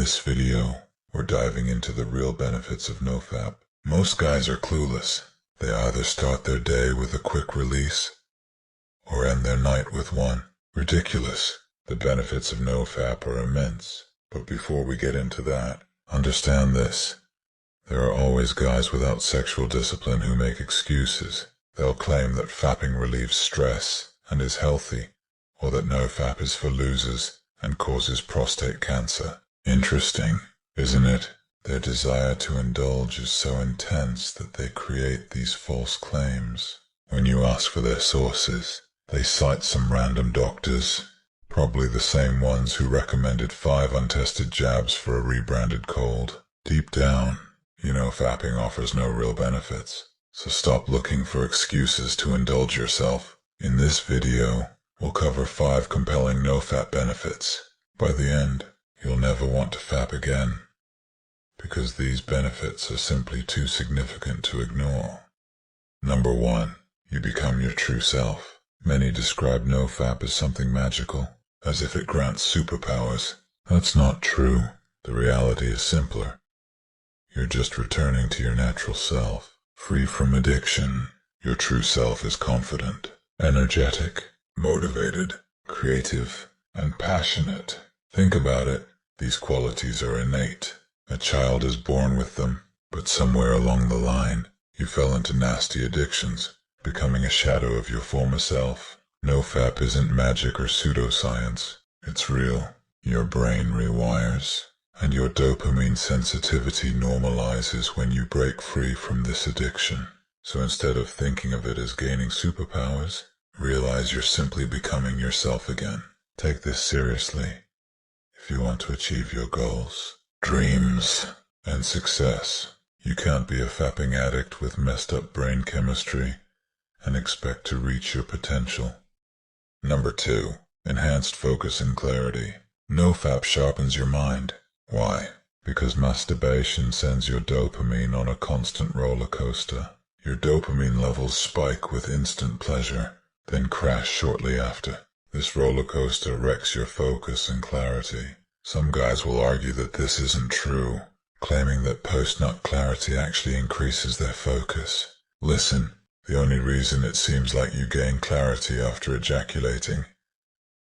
this video, we're diving into the real benefits of No Fap. Most guys are clueless. They either start their day with a quick release, or end their night with one. Ridiculous. The benefits of No Fap are immense. But before we get into that, understand this. There are always guys without sexual discipline who make excuses. They'll claim that fapping relieves stress and is healthy, or that No Fap is for losers and causes prostate cancer. Interesting, isn't it? Their desire to indulge is so intense that they create these false claims. When you ask for their sources, they cite some random doctors, probably the same ones who recommended 5 untested jabs for a rebranded cold. Deep down, you know fapping offers no real benefits, so stop looking for excuses to indulge yourself. In this video, we'll cover 5 compelling No Fap benefits. By the end, you'll never want to fap again, because these benefits are simply too significant to ignore. Number 1. You become your true self. Many describe No Fap as something magical, as if it grants superpowers. That's not true. The reality is simpler. You're just returning to your natural self, free from addiction. Your true self is confident, energetic, motivated, creative, and passionate. Think about it. These qualities are innate. A child is born with them, but somewhere along the line, you fell into nasty addictions, becoming a shadow of your former self. No Fap isn't magic or pseudoscience. It's real. Your brain rewires, and your dopamine sensitivity normalizes when you break free from this addiction. So instead of thinking of it as gaining superpowers, realize you're simply becoming yourself again. Take this seriously if you want to achieve your goals, dreams, and success. You can't be a fapping addict with messed up brain chemistry and expect to reach your potential. Number 2. Enhanced focus and clarity. No Fap sharpens your mind. Why? Because masturbation sends your dopamine on a constant roller coaster. Your dopamine levels spike with instant pleasure, then crash shortly after. This roller coaster wrecks your focus and clarity. Some guys will argue that this isn't true, claiming that post-nut clarity actually increases their focus. Listen, the only reason it seems like you gain clarity after ejaculating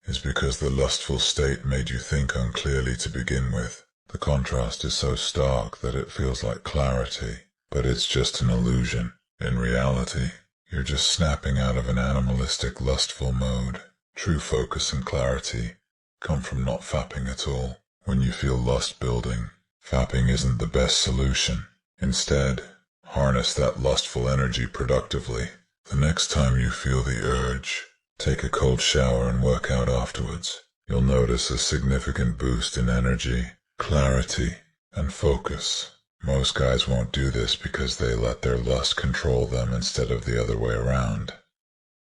is because the lustful state made you think unclearly to begin with. The contrast is so stark that it feels like clarity, but it's just an illusion. In reality, you're just snapping out of an animalistic lustful mode. True focus and clarity come from not fapping at all. When you feel lust building, fapping isn't the best solution. Instead, harness that lustful energy productively. The next time you feel the urge, take a cold shower and work out afterwards. You'll notice a significant boost in energy, clarity, and focus. Most guys won't do this because they let their lust control them instead of the other way around.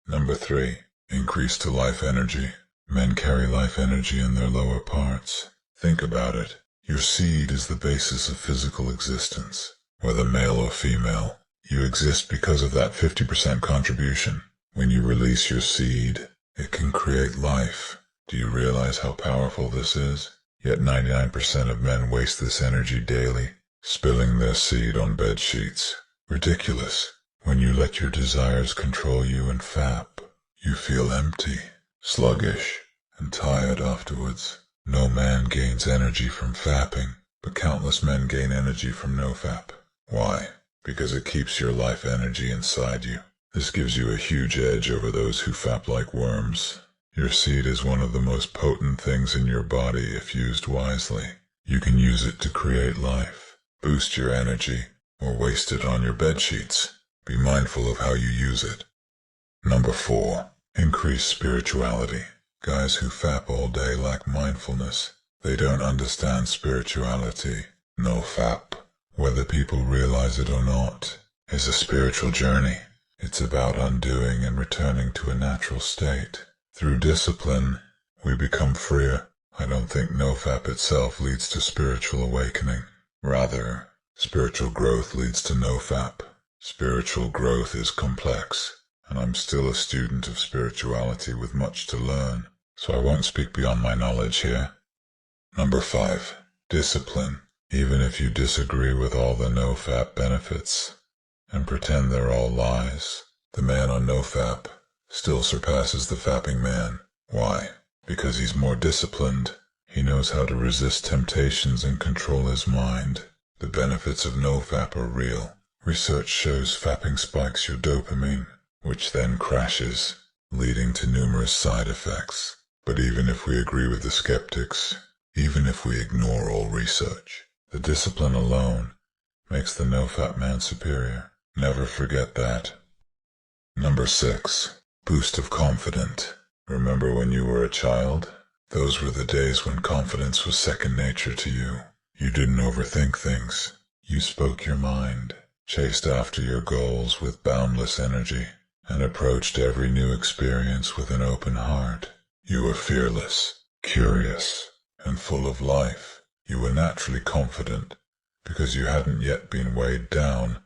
Number 3. Increase to life energy. Men carry life energy in their lower parts. Think about it. Your seed is the basis of physical existence. Whether male or female, you exist because of that 50% contribution. When you release your seed, it can create life. Do you realize how powerful this is? Yet 99% of men waste this energy daily, spilling their seed on bed sheets. Ridiculous. When you let your desires control you and fap, you feel empty, sluggish, and tired afterwards. No man gains energy from fapping, but countless men gain energy from No Fap. Why? Because it keeps your life energy inside you. This gives you a huge edge over those who fap like worms. Your seed is one of the most potent things in your body if used wisely. You can use it to create life, boost your energy, or waste it on your bed sheets. Be mindful of how you use it. Number 4. Increase spirituality. Guys who fap all day lack mindfulness. They don't understand spirituality. No Fap, whether people realize it or not, is a spiritual journey. It's about undoing and returning to a natural state. Through discipline, we become freer. I don't think No Fap itself leads to spiritual awakening. Rather, spiritual growth leads to No Fap. Spiritual growth is complex, and I'm still a student of spirituality with much to learn, so I won't speak beyond my knowledge here. Number 5. Discipline. Even if you disagree with all the No Fap benefits and pretend they're all lies, the man on No Fap still surpasses the fapping man. Why? Because he's more disciplined. He knows how to resist temptations and control his mind. The benefits of No Fap are real. Research shows fapping spikes your dopamine, which then crashes, leading to numerous side effects. But even if we agree with the skeptics, even if we ignore all research, the discipline alone makes the No Fap man superior. Never forget that. Number 6. Boost of confidence. Remember when you were a child? Those were the days when confidence was second nature to you. You didn't overthink things. You spoke your mind, chased after your goals with boundless energy, and approached every new experience with an open heart. You were fearless, curious, and full of life. You were naturally confident because you hadn't yet been weighed down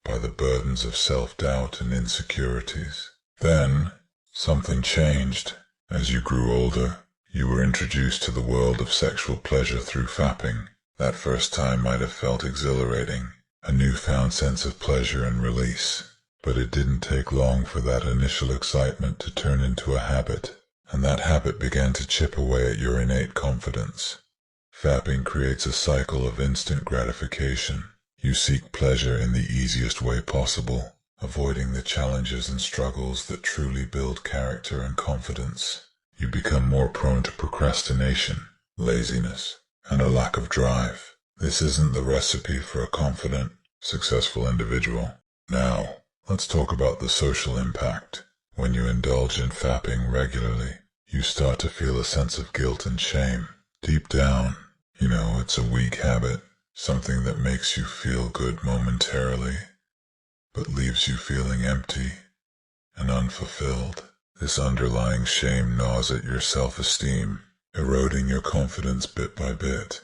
by the burdens of self-doubt and insecurities. Then, something changed. As you grew older, you were introduced to the world of sexual pleasure through fapping. That first time might have felt exhilarating, a newfound sense of pleasure and release. But it didn't take long for that initial excitement to turn into a habit, and that habit began to chip away at your innate confidence. Fapping creates a cycle of instant gratification. You seek pleasure in the easiest way possible, avoiding the challenges and struggles that truly build character and confidence. You become more prone to procrastination, laziness, and a lack of drive. This isn't the recipe for a confident, successful individual. Now, let's talk about the social impact. When you indulge in fapping regularly, you start to feel a sense of guilt and shame. Deep down, you know it's a weak habit, something that makes you feel good momentarily, but leaves you feeling empty and unfulfilled. This underlying shame gnaws at your self-esteem, eroding your confidence bit by bit.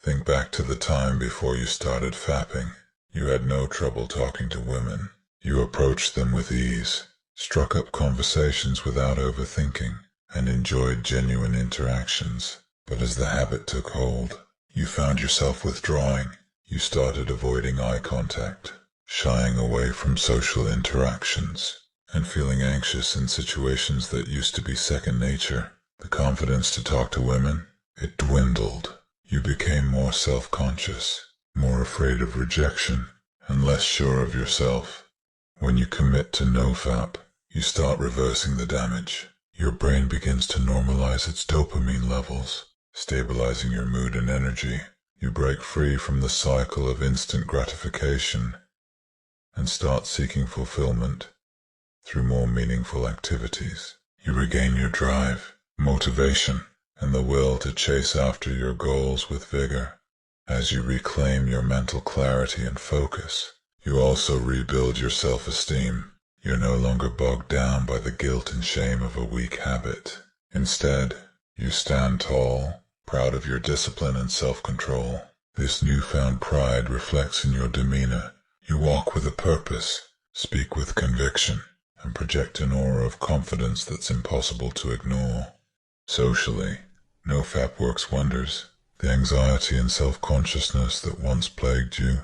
Think back to the time before you started fapping. You had no trouble talking to women. You approached them with ease, struck up conversations without overthinking, and enjoyed genuine interactions. But as the habit took hold, you found yourself withdrawing. You started avoiding eye contact, shying away from social interactions, and feeling anxious in situations that used to be second nature. The confidence to talk to women, it dwindled. You became more self-conscious, more afraid of rejection, and less sure of yourself. When you commit to No Fap, you start reversing the damage. Your brain begins to normalize its dopamine levels, stabilizing your mood and energy. You break free from the cycle of instant gratification and start seeking fulfillment through more meaningful activities. You regain your drive, motivation, and the will to chase after your goals with vigor. As you reclaim your mental clarity and focus, you also rebuild your self-esteem. You're no longer bogged down by the guilt and shame of a weak habit. Instead, you stand tall, proud of your discipline and self-control. This newfound pride reflects in your demeanor. You walk with a purpose, speak with conviction, and project an aura of confidence that's impossible to ignore. Socially, No Fap works wonders. The anxiety and self-consciousness that once plagued you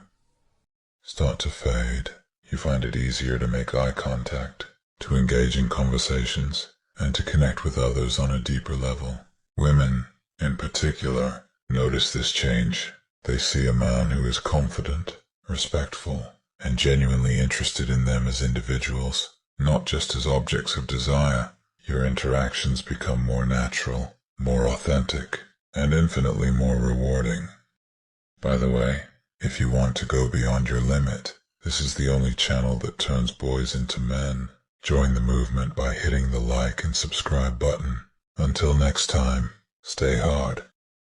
start to fade. You find it easier to make eye contact, to engage in conversations, and to connect with others on a deeper level. Women, in particular, notice this change. They see a man who is confident, respectful, and genuinely interested in them as individuals, not just as objects of desire. Your interactions become more natural, more authentic, and infinitely more rewarding. By the way, if you want to go beyond your limit, this is the only channel that turns boys into men. Join the movement by hitting the like and subscribe button. Until next time, stay hard.